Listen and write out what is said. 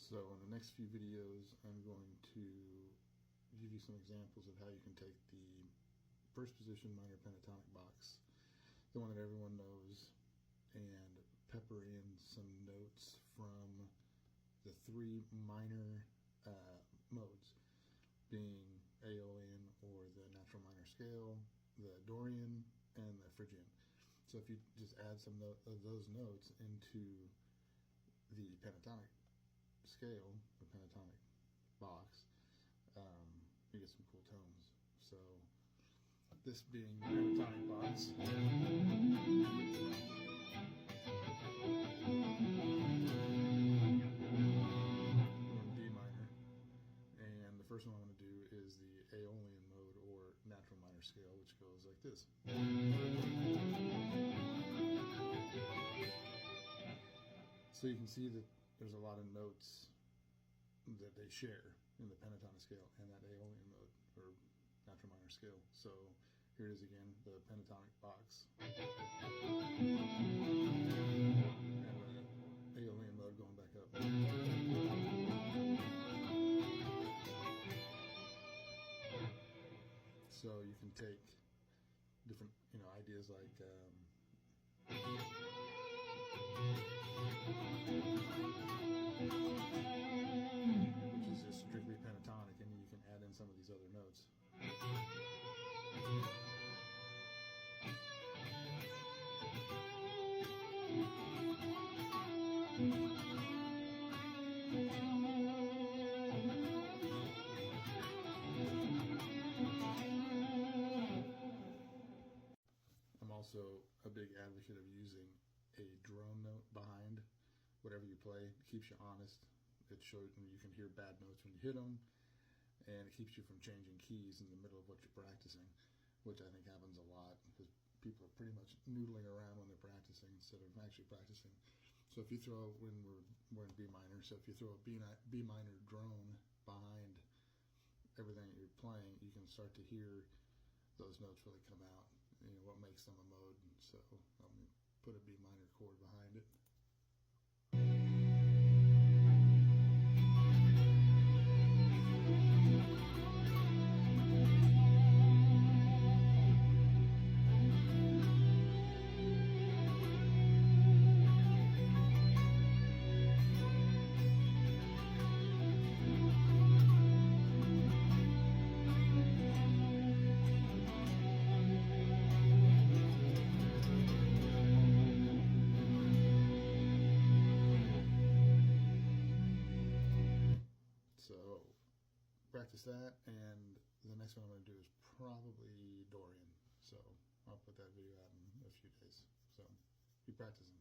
So in the next few videos, I'm going to give you some examples of how you can take the first position minor pentatonic box, the one that everyone knows, and pepper in some notes from the three minor modes, being Aeolian or the natural minor scale, the Dorian, and the Phrygian. So if you just add some of those notes into the pentatonic scale, the pentatonic box, you get some cool tones. So this being the pentatonic box, we're in D minor, and the first one I'm going to do is the Aeolian mode or natural minor scale, which goes like this. So you can see that there's a lot of notes that they share in the pentatonic scale and that Aeolian mode or natural minor scale. So here it is again, the pentatonic box, and the Aeolian mode going back up. So you can take different, ideas like which is just strictly pentatonic, and you can add in some of these other notes. I'm also a big advocate of using a drone note behind whatever you play. It keeps you honest. It shows you can hear bad notes when you hit them, and it keeps you from changing keys in the middle of what you're practicing, which I think happens a lot because people are pretty much noodling around when they're practicing instead of actually practicing. So if you throw, when we're in B minor, so if you throw a B minor drone behind everything that you're playing, you can start to hear those notes really come out, what makes them a mode. So I'm going to put a B minor chord behind it. So practice that, and the next one I'm going to do is probably Dorian. So I'll put that video out in a few days. So be practicing.